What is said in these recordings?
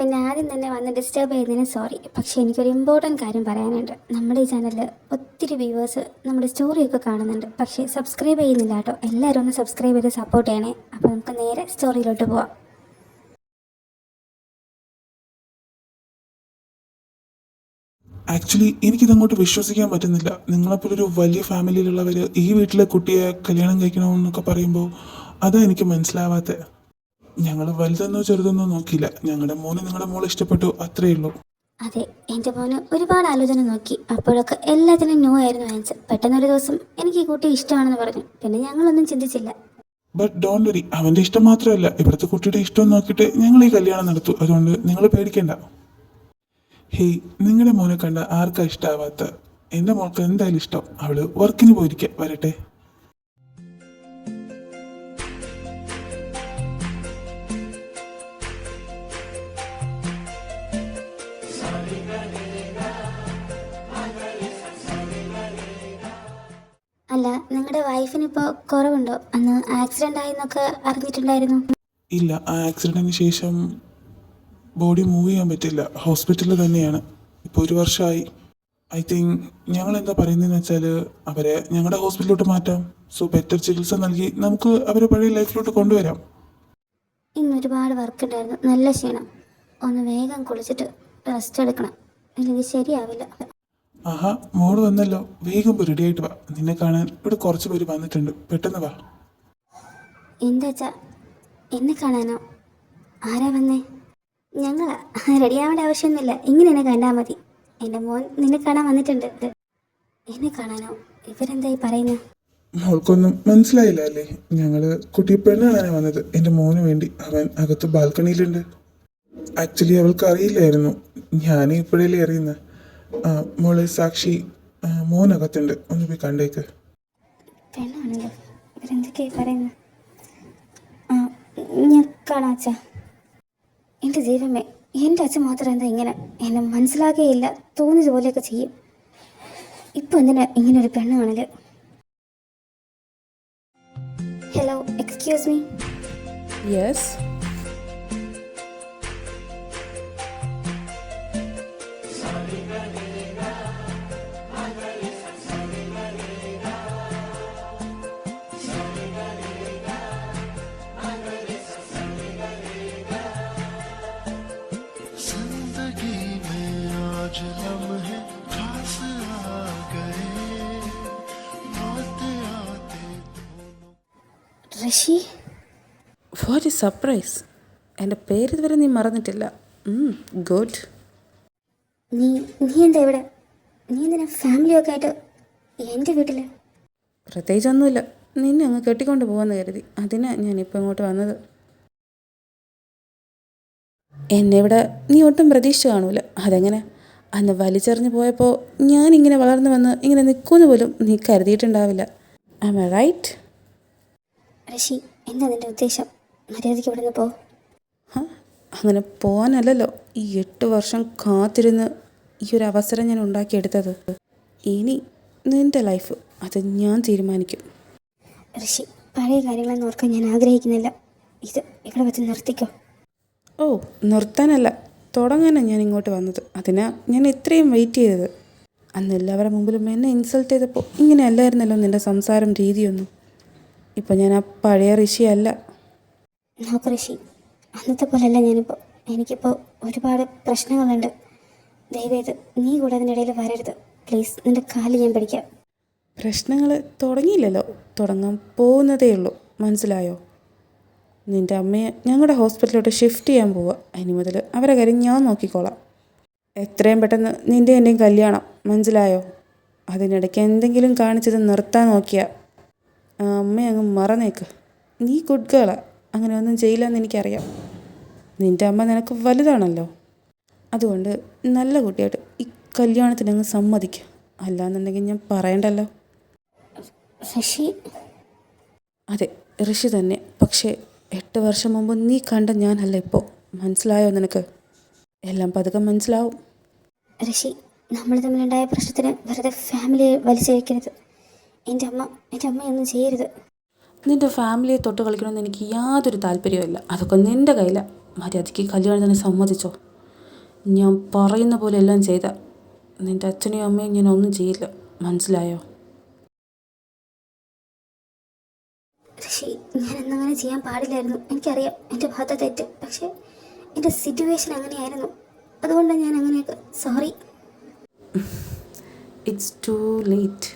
പിന്നെ ആദ്യം തന്നെ വന്ന് ഡിസ്റ്റർബ് ചെയ്തതിന് സോറി. പക്ഷേ എനിക്കൊരു ഇമ്പോർട്ടൻറ്റ് കാര്യം പറയാനുണ്ട്. നമ്മുടെ ഈ ചാനലിൽ ഒത്തിരി വ്യൂവേഴ്സ് നമ്മുടെ സ്റ്റോറിയൊക്കെ കാണുന്നുണ്ട്, പക്ഷേ സബ്സ്ക്രൈബ് ചെയ്യുന്നില്ല കേട്ടോ. എല്ലാവരും ഒന്ന് സബ്സ്ക്രൈബ് ചെയ്ത് സപ്പോർട്ട് ചെയ്യണേ. അപ്പോൾ നമുക്ക് നേരെ സ്റ്റോറിയിലോട്ട് പോവാം. ആക്ച്വലി എനിക്കിതങ്ങോട്ട് വിശ്വസിക്കാൻ പറ്റുന്നില്ല. നിങ്ങളെപ്പോലൊരു വലിയ ഫാമിലിയിലുള്ളവർ ഈ വീട്ടിലെ കുട്ടിയെ കല്യാണം കഴിക്കണമെന്നൊക്കെ പറയുമ്പോൾ അതാ എനിക്ക് മനസ്സിലാവാത്തത്. ഞങ്ങൾ വലുതെന്നോ ചെറുതെന്നോ നോക്കിയില്ല. ഞങ്ങളുടെ മോന് നിങ്ങളുടെ മോളെ ഇഷ്ടപ്പെട്ടു, അത്രയേ ഉള്ളൂ. അതെ, എൻ്റെ മോന് ഒരുപാട് ആലോചന നോക്കി. അപ്പോഴൊക്കെ എല്ലാത്തിനും നോ ആയിരുന്നു ആൻസർ. പെട്ടെന്നൊരു ദിവസം എനിക്ക് ഈ കുട്ടി ഇഷ്ടമാണെന്ന് പറഞ്ഞു. പിന്നെ ഞങ്ങളൊന്നും ചിന്തിച്ചില്ല. ബട്ട് ഡോണ്ട് വരി, അവൻ്റെ ഇഷ്ടം മാത്രമല്ല, ഇവിടുത്തെ കുട്ടിയുടെ ഇഷ്ടം നോക്കിയിട്ട് ഞങ്ങൾ ഈ കല്യാണം നടത്തു. അതുകൊണ്ട് നിങ്ങൾ പേടിക്കേണ്ട. ഹേയ്, നിങ്ങളുടെ മോനെ കണ്ട ആർക്കാ ഇഷ്ടമാവാത്ത? എൻ്റെ മോൾക്ക് എന്തായാലും ഇഷ്ടം. അവള് വർക്കിന് പോയിരിക്കുക, വരട്ടെ. അല്ല, നിങ്ങളുടെ വൈഫിനിപ്പോൾ കുറവുണ്ടോ? അന്ന് ആക്സിഡൻ്റ് ആയെന്നൊക്കെ അറിഞ്ഞിട്ടുണ്ടായിരുന്നു. ഇല്ല, ആ ആക്സിഡൻറ്റിന് ശേഷം ബോഡി മൂവ് ചെയ്യാൻ പറ്റില്ല. ഹോസ്പിറ്റലിൽ തന്നെയാണ്. ഇപ്പോൾ 1 വർഷമായി. ഐ തിങ്ക് ഞങ്ങൾ എന്താ പറയുന്നതെന്ന് വെച്ചാൽ അവരെ ഞങ്ങളുടെ ഹോസ്പിറ്റലിലോട്ട് മാറ്റാം. സോ ബെറ്റർ ചികിത്സ നൽകി നമുക്ക് അവരെ പഴയ ലൈഫിലോട്ട് കൊണ്ടുവരാം. ഇന്ന് ഒരുപാട് വർക്ക് ഉണ്ടായിരുന്നു, നല്ല ക്ഷീണം. ഒന്ന് വേഗം കുളിച്ചിട്ട് റെസ്റ്റ് എടുക്കണം, ഇല്ലെങ്കിൽ ശരിയാവില്ല. ആഹാ, മോള് വന്നല്ലോ. വേഗം റെഡി ആയിട്ട് വാ. നിന്നെ കാണാൻ ഇവിടെ കുറച്ച് പേര് വന്നിട്ടുണ്ട്. പെട്ടെന്ന് വാ. എന്താച്ചാ, എന്നെ കാണാനോ? ആരാ വന്നേ? ഞങ്ങളാ. റെഡിയാവേണ്ട ആവശ്യമൊന്നുമില്ല, ഇങ്ങനെ എന്നെ കണ്ടാൽ മതി. എൻ്റെ മോൻ നിന്നെ കാണാൻ വന്നിട്ടുണ്ട്. എന്നെ കാണാനോ? ഇവരെന്തായി പറയുന്നത്? മോൾക്കൊന്നും മനസ്സിലായില്ല അല്ലേ? ഞങ്ങള് കുട്ടി പെണ്ണ് കാണാനാണ് വന്നത്. എൻ്റെ മോന് വേണ്ടി. അവൻ അകത്ത് ബാൽക്കണിയിലുണ്ട്. ആക്ച്വലി അവൾക്ക് അറിയില്ലായിരുന്നു. ഞാൻ ഇപ്പോഴല്ലേ അറിയുന്നത്. മോളെ സാക്ഷി, മോനകത്തുണ്ട്. ഒന്ന് പോയി കണ്ടേക്ക്. പെണ്ണാണല്ലോ, ഇവരെന്തൊക്കെയായി പറയുന്നത്? ആ, ഞാൻ കാണാം അച്ഛാ. എൻ്റെ ദൈവമേ, എൻ്റെ അച്ഛൻ മാത്രം എന്താ ഇങ്ങനെ? എന്നെ മനസ്സിലാക്കുകയില്ല, തോന്നിയതുപോലെയൊക്കെ ചെയ്യും. ഇപ്പം എന്തിനാ ഇങ്ങനെ ഒരു പെണ്ണ് കാണല്? Hello, excuse me. Yes. Rishi, what A surprise. എൻ്റെ പേര് ഇതുവരെ നീ മറന്നിട്ടില്ല. ഗുഡ്. നീ നീ എന്താ ഇവിടെ? നീ എന്തിനാ ഫാമിലിയൊക്കെ ആയിട്ട് എൻ്റെ വീട്ടിൽ? പ്രത്യേകിച്ചൊന്നുമില്ല. നിന്നെ അങ്ങ് കെട്ടിക്കൊണ്ട് പോകാമെന്ന് കരുതി. അതിനാണ് ഞാനിപ്പോൾ ഇങ്ങോട്ട് വന്നത്. എന്നെ ഇവിടെ നീ ഒട്ടും പ്രതീക്ഷിച്ച് കാണൂല. അതെങ്ങനെ? അന്ന് വലിച്ചെറിഞ്ഞ് പോയപ്പോൾ ഞാനിങ്ങനെ വളർന്നു വന്ന് ഇങ്ങനെ നിൽക്കുമെന്ന് പോലും നീ കരുതിയിട്ടുണ്ടാവില്ല. Am I right? ഋഷി, എന്താ നിൻ്റെ ഉദ്ദേശം? മര്യാദയ്ക്ക് ഇവിടെ നിന്ന് പോ. അങ്ങനെ പോകാനല്ലല്ലോ ഈ 8 വർഷം കാത്തിരുന്ന് ഈ ഒരു അവസരം ഞാൻ ഉണ്ടാക്കിയെടുത്തത്. ഇനി നിൻ്റെ ലൈഫ് അത് ഞാൻ തീരുമാനിക്കും. ഋഷി, പഴയ കാര്യങ്ങളൊന്നും ഓർക്കാൻ ഞാൻ ആഗ്രഹിക്കുന്നില്ല. ഇത് ഇവിടെ വെച്ച് നിർത്തിക്കോ. ഓ, നിർത്താനല്ല, തുടങ്ങാനാണ് ഞാൻ ഇങ്ങോട്ട് വന്നത്. അതിനാ ഞാൻ ഇത്രയും വെയിറ്റ് ചെയ്തത്. അന്ന് എല്ലാവരുടെ മുമ്പിലും എന്നെ ഇൻസൾട്ട് ചെയ്തപ്പോൾ ഇങ്ങനെ അല്ലായിരുന്നല്ലോ നിൻ്റെ സംസാരം രീതിയൊന്നും. ഇപ്പം ഞാൻ ആ പഴയ ഋഷിയല്ല. നോക്ക് ഋഷി, അന്നത്തെ പോലെയല്ല ഞാനിപ്പോൾ. എനിക്കിപ്പോൾ ഒരുപാട് പ്രശ്നങ്ങളുണ്ട്. ദയവേത് നീ കൂടെ അതിനിടയിൽ വരരുത് പ്ലീസ്. നിൻ്റെ കാല് ഞാൻ പിടിക്കാം. പ്രശ്നങ്ങൾ തുടങ്ങിയില്ലല്ലോ, തുടങ്ങാൻ പോകുന്നതേ ഉള്ളൂ. മനസ്സിലായോ? നിൻ്റെ അമ്മയെ ഞങ്ങളുടെ ഹോസ്പിറ്റലിലോട്ട് ഷിഫ്റ്റ് ചെയ്യാൻ പോവുക. ഇനി മുതൽ അവരെ കാര്യം ഞാൻ നോക്കിക്കോളാം. എത്രയും പെട്ടെന്ന് നിൻ്റെ എൻ്റെയും കല്യാണം. മനസ്സിലായോ? അതിനിടയ്ക്ക് എന്തെങ്കിലും കാണിച്ചത് നിർത്താൻ നോക്കിയാൽ ആ അമ്മയെ അങ്ങ് മറന്നേക്ക്. നീ ഗുഡ് ഗേളാ, അങ്ങനെ ഒന്നും ചെയ്യില്ലെന്ന് എനിക്കറിയാം. നിൻ്റെ അമ്മ നിനക്ക് വലുതാണല്ലോ. അതുകൊണ്ട് നല്ല കുട്ടിയായിട്ട് ഈ കല്യാണത്തിനങ്ങ് സമ്മതിക്കുക. അല്ലാന്നുണ്ടെങ്കിൽ ഞാൻ പറയണ്ടല്ലോ. ഋഷി. അതെ, ഋഷി തന്നെ. പക്ഷേ 8 വർഷം മുമ്പ് നീ കണ്ട ഞാനല്ല ഇപ്പോൾ. മനസ്സിലായോ നിനക്ക്? എല്ലാം പതുക്കെ മനസ്സിലാവും. ഋഷി, നമ്മൾ തമ്മിലുണ്ടായ പ്രശ്നത്തിന് വെറുതെ ഫാമിലിയെ വലിച്ചഴിക്കരുത്. എൻ്റെ അമ്മയൊന്നും ചെയ്യരുത്. നിൻ്റെ ഫാമിലിയെ തൊട്ട് കളിക്കണമെന്ന് എനിക്ക് യാതൊരു താല്പര്യമില്ല. അതൊക്കെ നിൻ്റെ കയ്യിലാണ്. മര്യാദയ്ക്ക് കല്യാണത്തിന് സമ്മതിച്ചോ. ഞാൻ പറയുന്ന പോലെ എല്ലാം ചെയ്ത നിൻ്റെ അച്ഛനെയും അമ്മയും ഞാൻ ഒന്നും ചെയ്യില്ല, മനസ്സിലായോ? ഋഷി, ഞാൻ എന്നങ്ങനെ ചെയ്യാൻ പാടില്ലായിരുന്നു. എനിക്കറിയാം എൻ്റെ ഭാഗത്തെ തെറ്റ്. പക്ഷേ എൻ്റെ സിറ്റുവേഷൻ അങ്ങനെയായിരുന്നു. അതുകൊണ്ടാണ് ഞാൻ അങ്ങനെയൊക്കെ. സോറി. It's to late.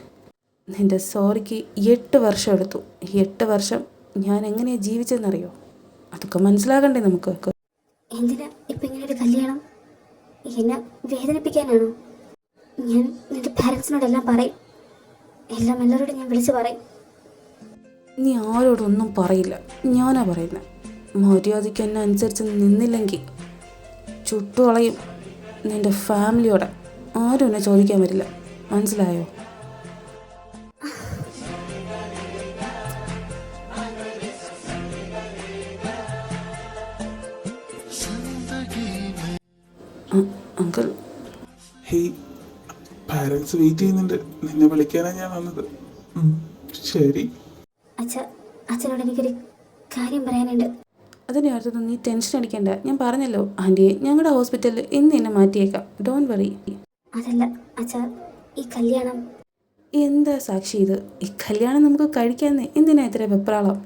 നിൻ്റെ സോറിക്ക് 8 വർഷം എടുത്തു. ഈ 8 വർഷം ഞാൻ എങ്ങനെയാണ് ജീവിച്ചതെന്നറിയോ? അതൊക്കെ മനസ്സിലാകണ്ടേ നമുക്ക്? എന്തിനാ ഇപ്പം ഇങ്ങനെ ഒരു കല്യാണം? എന്നെ വേദനിപ്പിക്കാനാണോ? ഞാൻ നിൻ്റെ പാരൻസിനോടെല്ലാം പറയും. എല്ലാം എല്ലാവരോടും ഞാൻ വിളിച്ച് പറയും. നീ ആരോടൊന്നും പറയില്ല, ഞാനാ പറയുന്നത്. മര്യാദയ്ക്ക് എന്നെ അനുസരിച്ച് നിന്നില്ലെങ്കിൽ ചുട്ടുകളയും. നിൻ്റെ ഫാമിലിയോടെ ആരും എന്നെ ചോദിക്കാൻ വരില്ല, മനസ്സിലായോ? അങ്കിൾ, ഹേയ്, പാരൻസ് വെയിറ്റ് ചെയ്യുന്നുണ്ട്. നിന്നെ വിളിക്കാനാണ് ഞാൻ വന്നത്. ശരി. അച്ഛനോട് എനിക്കൊരു കാര്യം പറയാനുണ്ട്. അതിൻ്റെ അടുത്തൊന്നും നീ ടെൻഷൻ അടിക്കണ്ട. ഞാൻ പറഞ്ഞല്ലോ ആൻറ്റിയെ, ഞങ്ങളുടെ ഹോസ്പിറ്റലിൽ ഇന്ന് എന്നെ മാറ്റിയേക്കാം. Don't worry. അതല്ല അച്ഛാ, ഈ കല്യാണം. എന്താ സാക്ഷി ഇത്? ഈ കല്യാണം നമുക്ക് കഴിക്കാന്നേ, എന്തിനാ ഇത്ര വെപ്രാളം?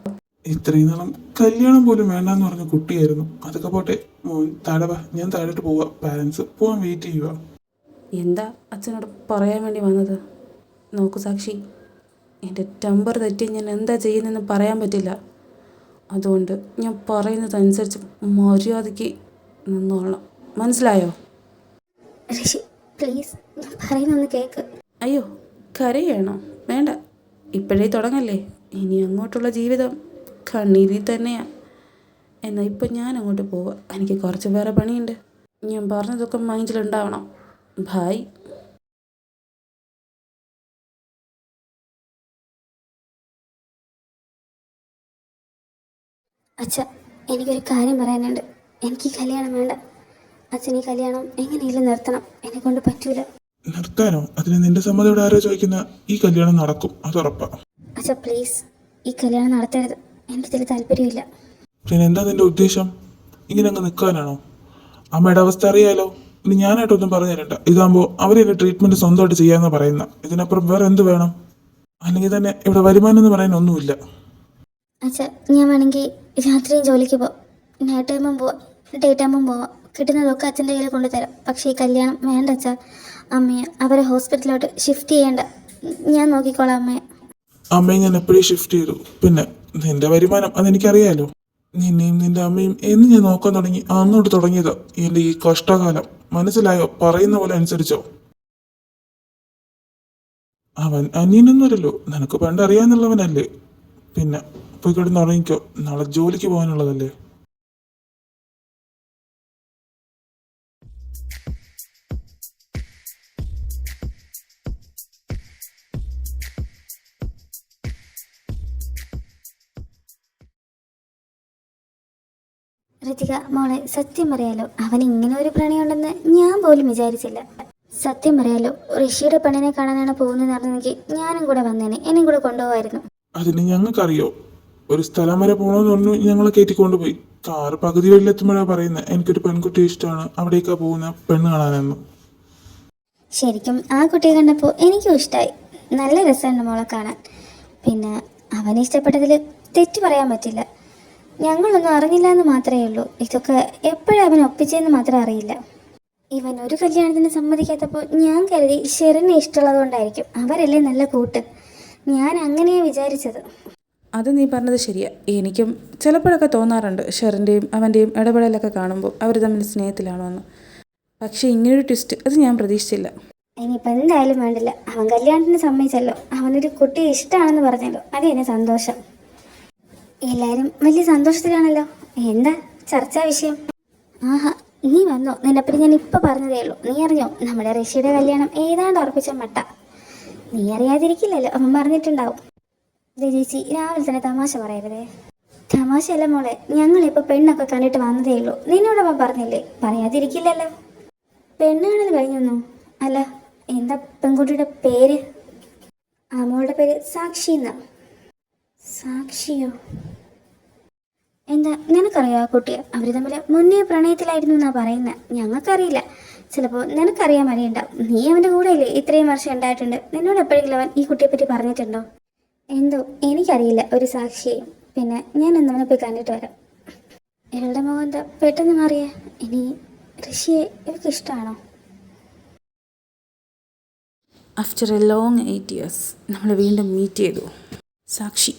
ഇത്രയും നാളും കല്യാണം പോലും വേണ്ടാന്ന് പറഞ്ഞ കുട്ടിയായിരുന്നു. അതൊക്കെ പോട്ടെ, മോൻ താഴെ വാ, ഞാൻ താഴോട്ട് പോവാ. പാരൻസ് പോവാൻ വെയിറ്റ് ചെയ്യുക. എന്താ അച്ഛനോട് പറയാൻ വേണ്ടി വന്നത്? നോക്കൂ സാക്ഷി, എൻ്റെ ടെമ്പർ തെറ്റി ഞാൻ എന്താ ചെയ്യുന്നതെന്ന് പറയാൻ പറ്റില്ല. അതുകൊണ്ട് ഞാൻ പറയുന്നതനുസരിച്ച് മര്യാദയ്ക്ക് നിന്നോളണം, മനസ്സിലായോ? ഋഷി പ്ലീസ്, ഞാൻ പറയുന്നൊന്ന് കേൾക്ക്. അയ്യോ, കരയണോ? വേണ്ട, ഇപ്പോഴേ തുടങ്ങല്ലേ. ഇനി അങ്ങോട്ടുള്ള ജീവിതം കണ്ണീരിൽ തന്നെയാണ്. എന്നാൽ ഇപ്പം ഞാൻ അങ്ങോട്ട് പോവുക. എനിക്ക് കുറച്ച് വേറെ പണിയുണ്ട്. ഞാൻ പറഞ്ഞതൊക്കെ മൈൻഡിലുണ്ടാവണം. ബായ്. അച്ഛ, എനിക്കൊരു കാര്യം പറയാനുണ്ട്. എനിക്ക് ഈ കല്യാണം വേണ്ട. അച്ഛൻ ഈ കല്യാണം എങ്ങനെയെങ്കിലും നിർത്തണം. എന്നെ കൊണ്ട് പറ്റൂല. നിർത്താനോ? അതിന് നിന്റെ സമ്മതം ഇവിടെ ആരോ ചോദിക്കുന്ന? ഈ കല്യാണം നടക്കും, അത് ഉറപ്പാ. അച്ഛ പ്ലീസ്, ഈ കല്യാണം നടത്തരുത്. എനിക്കിതിൽ താല്പര്യമില്ല. പിന്നെ എന്താ നിന്റെ ഉദ്ദേശം? ഇങ്ങനെ അങ്ങ് നിൽക്കാനാണോ? അമ്മയുടെ അവസ്ഥ അറിയാലോ. ഇനി ഞാനായിട്ടൊന്നും പറഞ്ഞു തരണ്ട. ഇതാകുമ്പോൾ അവരെന്നെ ട്രീറ്റ്മെന്റ് സ്വന്തമായിട്ട് ചെയ്യാമെന്ന് പറയുന്ന. ഇതിനപ്പുറം വേറെ എന്ത് വേണം? അല്ലെങ്കിൽ തന്നെ ഇവിടെ വരുമാനം എന്ന് പറയാൻ ഒന്നുമില്ല. അച്ഛ, ഞാൻ വേണമെങ്കിൽ രാത്രിയും ജോലിക്ക് പോവാം, നൈറ്റ് ടൈമും പോവാം, ഡേ ടൈമും പോവാം. കിട്ടുന്നതൊക്കെ അച്ഛൻ്റെ കയ്യിൽ കൊണ്ടുതരാം. പക്ഷേ ഈ കല്യാണം വേണ്ട അച്ഛ. അമ്മയെ അവരെ ഹോസ്പിറ്റലിലോട്ട് ഷിഫ്റ്റ് ചെയ്യേണ്ട. ഞാൻ നോക്കിക്കോളാം അമ്മയെ. അമ്മയെ ഞാൻ എപ്പോഴും ഷിഫ്റ്റ് ചെയ്തു. പിന്നെ നിന്റെ വരുമാനം അതെനിക്കറിയാലോ. നിന്നെയും നിന്റെ അമ്മയും എന്ന് ഞാൻ നോക്കാൻ തുടങ്ങി അന്നോട്ട് തുടങ്ങിയത് എന്റെ ഈ കഷ്ടകാലം. മനസ്സിലായോ? പറയുന്ന പോലെ അനുസരിച്ചോ? അവൻ അന്യനൊന്നുമല്ലല്ലോ, നിനക്ക് പണ്ട് അറിയാന്നുള്ളവനല്ലേ. പിന്നെ പോയി കിടന്ന് ഉറങ്ങിക്കോ, നാളെ ജോലിക്ക് പോകാനുള്ളതല്ലേ. ഋതിക മോളെ, സത്യം പറയാലോ, അവൻ ഇങ്ങനെ ഒരു പ്രണയമുണ്ടെന്ന് ഞാൻ പോലും വിചാരിച്ചില്ല. സത്യം പറയാലോ, ഋഷിയുടെ പെണ്ണിനെ കാണാനാണ് പോകുന്നതെന്ന് അറിഞ്ഞെങ്കിൽ ഞാനും കൂടെ വന്നേനെ. എന്നെയും കൂടെ കൊണ്ടുപോകായിരുന്നു. അതിന് ഞങ്ങൾക്കറിയോ. ഒരു സ്ഥലം വരെ പോകണമെന്ന് പറഞ്ഞു ഞങ്ങളെ കയറ്റിക്കൊണ്ടുപോയി. കാറ് പകുതി വഴിയിലെത്തുമ്പോഴാണ് പറയുന്നത് എനിക്കൊരു പെൺകുട്ടി ഇഷ്ടമാണ്, അവിടേക്കാ പോകുന്ന പെണ്ണ് കാണാനെന്ന്. ശരിക്കും ആ കുട്ടിയെ കണ്ടപ്പോൾ എനിക്കും ഇഷ്ടമായി. നല്ല രസമുണ്ട് മോളെ കാണാൻ. പിന്നെ അവനെ ഇഷ്ടപ്പെട്ടതിൽ തെറ്റ് പറയാൻ പറ്റില്ല. ഞങ്ങളൊന്നും അറിഞ്ഞില്ല എന്ന് മാത്രമേ ഉള്ളൂ. ഇതൊക്കെ എപ്പോഴും അവൻ ഒപ്പിച്ചതെന്ന് മാത്രം അറിയില്ല. ഇവൻ ഒരു കല്യാണത്തിന് സമ്മതിക്കാത്തപ്പോൾ ഞാൻ കരുതി ഷെറിനെ ഇഷ്ടമുള്ളത് കൊണ്ടായിരിക്കും. അവരല്ലേ നല്ല കൂട്ട്. ഞാൻ അങ്ങനെയാണ് വിചാരിച്ചത്. അത് നീ പറഞ്ഞത് ശരിയാ. എനിക്കും ചിലപ്പോഴൊക്കെ തോന്നാറുണ്ട് ഷെറിൻ്റെയും അവൻ്റെയും ഇടപെടലൊക്കെ കാണുമ്പോൾ അവർ തമ്മിൽ സ്നേഹത്തിലാണോ എന്ന്. പക്ഷേ ഇങ്ങനൊരു ട്വിസ്റ്റ് അത് ഞാൻ പ്രതീക്ഷിച്ചില്ല. ഇനിയിപ്പോൾ എന്തായാലും വേണ്ടില്ല. അവൻ കല്യാണത്തിന് സമ്മതിച്ചല്ലോ. അവനൊരു കുട്ടിയെ ഇഷ്ടമാണെന്ന് പറഞ്ഞല്ലോ, അത് എന്നെ സന്തോഷം. എല്ലാവരും വലിയ സന്തോഷത്തിലാണല്ലോ. എന്താ ചർച്ചാ വിഷയം? ആഹാ, നീ വന്നോ? നിന്നെപ്പറ്റി ഞാൻ ഇപ്പം പറഞ്ഞതേ ഉള്ളൂ. നീ അറിഞ്ഞോ? നമ്മുടെ ഋഷിയുടെ കല്യാണം ഏതാണ്ട് ഉറപ്പിച്ച മട്ട. നീ അറിയാതിരിക്കില്ലല്ലോ, അവൻ പറഞ്ഞിട്ടുണ്ടാവും. ചേച്ചി രാവിലെ തന്നെ തമാശ പറയരുതേ. തമാശയല്ല മോളെ, ഞങ്ങളിപ്പോൾ പെണ്ണൊക്കെ കണ്ടിട്ട് വന്നതേ ഉള്ളൂ. നിന്നോട് അവൻ പറഞ്ഞില്ലേ? പറയാതിരിക്കില്ലല്ലോ. പെണ്ണ് കാണൽ കഴിഞ്ഞൊന്നു? അല്ല, എന്താ പെൺകുട്ടിയുടെ പേര്? ആ മോളുടെ പേര് സാക്ഷി എന്നാ. സാക്ഷിയോ? എന്താ നിനക്കറിയോ ആ കുട്ടിയെ? അവർ തമ്മിൽ മുന്നേ പ്രണയത്തിലായിരുന്നു എന്നാ പറയുന്നത്. ഞങ്ങൾക്കറിയില്ല. ചിലപ്പോൾ നിനക്കറിയാൻ അറിയണ്ടാവും. നീ അവൻ്റെ കൂടെയല്ലേ ഇത്രയും വർഷം ഉണ്ടായിട്ടുണ്ട്. നിന്നോട് എപ്പോഴെങ്കിലും അവൻ ഈ കുട്ടിയെ പറ്റി പറഞ്ഞിട്ടുണ്ടോ? എന്തോ എനിക്കറിയില്ല ഒരു സാക്ഷിയെയും. പിന്നെ ഞാൻ എന്നവനെ പോയി കണ്ടിട്ട് വരാം. ഇവളുടെ മുഖം എന്താ പെട്ടെന്ന് മാറിയേ? ഇനി ഋഷിയെ ഇവർക്ക് ഇഷ്ടമാണോ? ആഫ്റ്റർ എ ലോങ് 8 years നമ്മൾ വീണ്ടും മീറ്റ് ചെയ്തു. സാക്ഷി,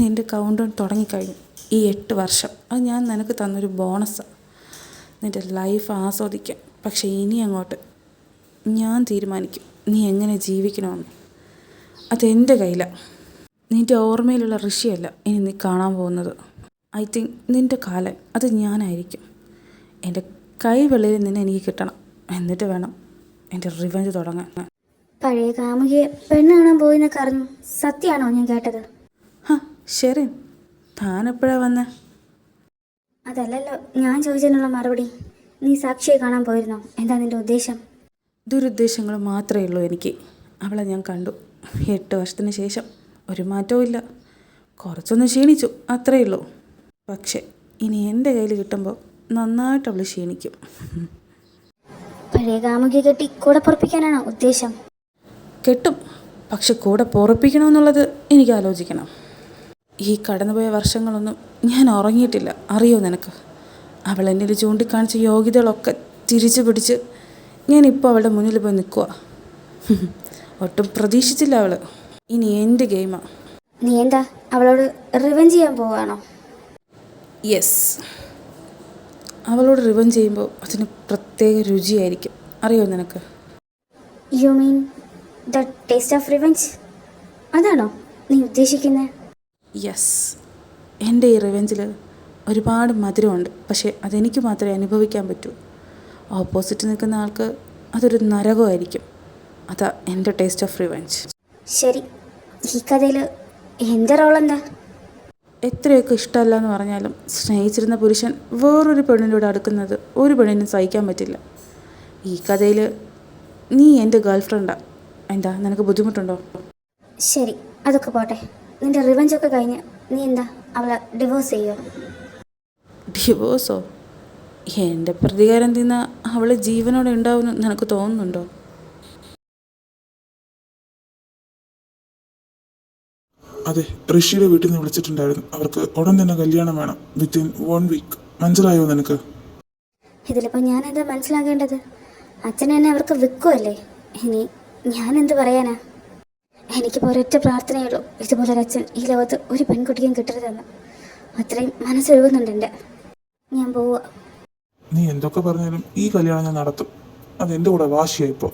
നിൻ്റെ കൗണ്ട് ഡൗൺ തുടങ്ങിക്കഴിഞ്ഞു. ഈ 8 വർഷം അത് ഞാൻ നിനക്ക് തന്നൊരു ബോണസാണ്, നിൻ്റെ ലൈഫ് ആസ്വദിക്കാം. പക്ഷേ ഇനി അങ്ങോട്ട് ഞാൻ തീരുമാനിക്കും നീ എങ്ങനെ ജീവിക്കണമെന്ന്. അതെൻ്റെ കയ്യിലാണ്. നിൻ്റെ ഓർമ്മയിലുള്ള ഋഷിയല്ല ഇനി നീ കാണാൻ പോകുന്നത്. ഐ തിങ്ക് നിൻ്റെ കാലൻ അത് ഞാനായിരിക്കും. എൻ്റെ കൈവെള്ളിൽ നിന്നെ എനിക്ക് കിട്ടണം. എന്നിട്ട് വേണം എൻ്റെ റിവെഞ്ച് തുടങ്ങാൻ. പഴയ കാമുകിയെ പെണ്ണ് കാണാൻ പോയിന്നൊക്കെ അറിഞ്ഞു. സത്യമാണോ ഞാൻ കേട്ടത്? ശരി, താനെപ്പോഴാണ് വന്നേ? അതല്ലല്ലോ ഞാൻ ചോദിച്ചതിനുള്ള മറുപടി. നീ സാക്ഷിയെ കാണാൻ പോയിരുന്നോ? എന്താ നിന്റെ ഉദ്ദേശം? ദുരുദ്ദേശങ്ങൾ മാത്രമേ ഉള്ളൂ എനിക്ക്. അവളെ ഞാൻ കണ്ടു. 8 വർഷത്തിന് ശേഷം ഒരു മാറ്റവും ഇല്ല. കുറച്ചൊന്ന് ക്ഷീണിച്ചു, അത്രയേ ഉള്ളൂ. പക്ഷേ ഇനി എൻ്റെ കയ്യിൽ കിട്ടുമ്പോൾ നന്നായിട്ട് അവൾ ക്ഷീണിക്കും. പഴയ കാമുകിയെ കെട്ടി കൂടെ പൊറപ്പിക്കാനാണോ ഉദ്ദേശം? കെട്ടും, പക്ഷെ കൂടെ പൊറപ്പിക്കണമെന്നുള്ളത് എനിക്ക് ആലോചിക്കണം. ഈ കടന്നുപോയ വർഷങ്ങളൊന്നും ഞാൻ ഉറങ്ങിയിട്ടില്ല, അറിയോ നിനക്ക്? അവൾ എന്നിൽ ചൂണ്ടിക്കാണിച്ച യോഗ്യതകളൊക്കെ തിരിച്ചു പിടിച്ച് ഞാനിപ്പോൾ അവളുടെ മുന്നിൽ പോയി നിൽക്കുക. ഒട്ടും പ്രതീക്ഷിച്ചില്ല അവൾ. ഇനി എൻ്റെ ഗെയിമാണ്. നീ എന്താ അവളോട് റിവെഞ്ച് ചെയ്യാൻ പോവാണോ? യെസ്, അവളോട് റിവെഞ്ച് ചെയ്യുമ്പോൾ അതിന് പ്രത്യേക രുചിയായിരിക്കും, അറിയോ നിനക്ക്? You mean the taste of revenge? അതാണോ നീ ഉദ്ദേശിക്കുന്നത്? യെസ്, എൻ്റെ ഈ റിവെഞ്ചിൽ ഒരുപാട് മധുരമുണ്ട്. പക്ഷേ അതെനിക്ക് മാത്രമേ അനുഭവിക്കാൻ പറ്റൂ. ഓപ്പോസിറ്റ് നിൽക്കുന്ന ആൾക്ക് അതൊരു നരകമായിരിക്കും. അതാ എൻ്റെ ടേസ്റ്റ് ഓഫ് റിവെഞ്ച്. ശരി, ഈ കഥയിൽ എൻ്റെ റോൾ എന്താ? എത്രയൊക്കെ ഇഷ്ടമല്ല എന്ന് പറഞ്ഞാലും സ്നേഹിച്ചിരുന്ന പുരുഷൻ വേറൊരു പെണ്ണിനോട് അടുക്കുന്നത് ഒരു പെണ്ണിനും സഹിക്കാൻ പറ്റില്ല. ഈ കഥയിൽ നീ എൻ്റെ ഗേൾഫ്രണ്ടാണ്. എന്താ നിനക്ക് ബുദ്ധിമുട്ടുണ്ടോ? ശരി, അതൊക്കെ പോട്ടെ. നിന്റെ റിവെഞ്ചൊക്കെ കഴിഞ്ഞ് നീ എന്താ അവളെ ഡിവോഴ്സ് ചെയ്യുമോ? ഡിവോഴ്സോ? എൻ്റെ പ്രതികാരം തിന്ന അവൾ ജീവനോടെ ഉണ്ടാവുമെന്ന് നിനക്ക് തോന്നുന്നുണ്ടോ? അതെ, ഋഷിയുടെ വീട്ടിൽ നിന്ന് വിളിച്ചിട്ടുണ്ടായിരുന്നു. അവർക്ക് ഉടൻ തന്നെ കല്യാണം വേണം, വിത്തിൻ 1 week. മനസ്സിലായോ നിനക്ക്? ഇതിലിപ്പോൾ ഞാൻ എന്താ മനസ്സിലാക്കേണ്ടത്? അച്ഛൻ എന്നെ അവർക്ക് വിൽക്കുമല്ലേ? ഇനി ഞാൻ എന്ത് പറയാനാ? എനിക്കിപ്പോൾ ഒരൊറ്റ പ്രാർത്ഥനയുള്ളൂ, ഇതുപോലൊരച്ഛൻ ഈ ലോകത്ത് ഒരു പെൺകുട്ടിക്കും കിട്ടരുതെന്ന്. അത്രയും മനസ്സൊഴുകുന്നുണ്ട് എൻ്റെ. ഞാൻ പോവുക. നീ എന്തൊക്കെ പറഞ്ഞാലും ഈ കല്യാണം ഞാൻ നടത്തും. അതെൻ്റെ കൂടെ വാശിയായി ഇപ്പോൾ.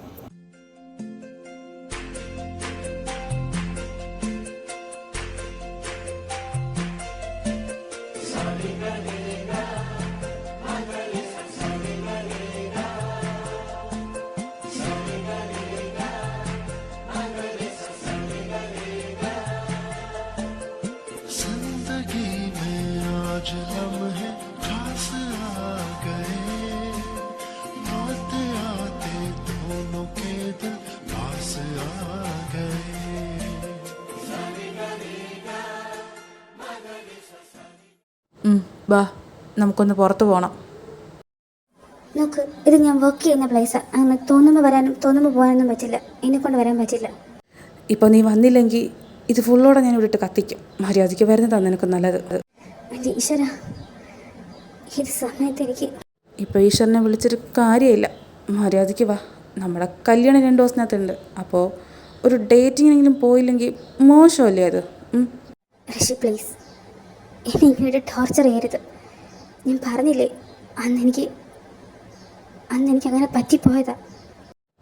ബാ, നമുക്കൊന്ന് പുറത്ത് പോകണം. നോക്ക്, ഇത് ഞാൻ വർക്ക് ചെയ്യുന്ന പ്ലേസാണ്. അങ്ങനെ തോന്നുമ്പോൾ വരാനും തോന്നുമ്പോൾ പോകാനൊന്നും പറ്റില്ല. എന്നെക്കൊണ്ട് വരാൻ പറ്റില്ല. ഇപ്പോൾ നീ വന്നില്ലെങ്കിൽ ഇത് ഫുള്ളോടെ ഞാൻ ഇവിടിട്ട് കത്തിക്കും. മര്യാദയ്ക്ക് വരുന്നതാണ് നിനക്ക് നല്ലത്. എൻ്റെ ഈശ്വര, ഇത് സമയത്ത് എനിക്ക് ഇപ്പോൾ ഈശ്വരനെ വിളിച്ചൊരു കാര്യമില്ല. മര്യാദയ്ക്ക് വാ. നമ്മുടെ കല്യാണം 2 ദിവസത്തിനകത്തുണ്ട്. അപ്പോൾ ഒരു ഡേറ്റിങ്ങിനെങ്കിലും പോയില്ലെങ്കിൽ മോശമല്ലേ അത്? ഋഷി പ്ലീസ്, എന്നെ ഇങ്ങനെ ടോർച്ചർ ചെയ്യരുത്. ഞാൻ പറഞ്ഞില്ലേ, അന്നെനിക്ക് അങ്ങനെ പറ്റിപ്പോയതാ.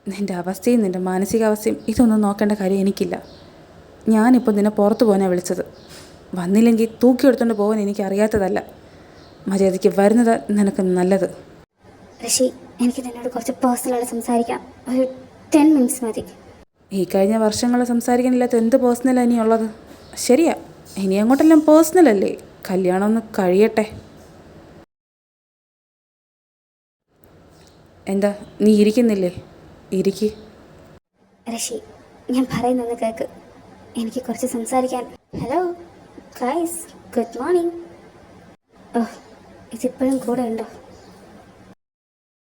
നിൻ്റെ അവസ്ഥയും നിൻ്റെ മാനസികാവസ്ഥയും ഇതൊന്നും നോക്കേണ്ട കാര്യം എനിക്കില്ല. ഞാനിപ്പോൾ നിന്നെ പുറത്ത് പോകാനാണ് വിളിച്ചത്. വന്നില്ലെങ്കിൽ തൂക്കിയെടുത്തുകൊണ്ട് പോകാൻ എനിക്കറിയാത്തതല്ല. മര്യാദയ്ക്ക് വരുന്നത് നിനക്ക് നല്ലത്. ഋഷി, എനിക്ക് നിന്നോട് കുറച്ച് പേഴ്സണലായിട്ട് സംസാരിക്കാം. ഒരു 10 minutes മതി. ഈ കഴിഞ്ഞ വർഷങ്ങൾ സംസാരിക്കാനില്ലാത്ത എന്ത് പേഴ്സണലാണ് ഇനിയുള്ളത്? ശരിയാ, ഇനി അങ്ങോട്ടെല്ലാം പേഴ്സണലല്ലേ. കല്യാണം ഒന്ന് കഴിയട്ടെ. എന്താ നീ ഇരിക്കുന്നില്ലേ? ഇരിക്ക്. ഋഷി, ഞാൻ പറയുന്നൊന്ന് കേൾക്ക്. എനിക്ക് കുറച്ച് സംസാരിക്കാൻ. Hello guys, good morning. ഓ ഇതിപ്പോഴും കൂടെ ഉണ്ടോ?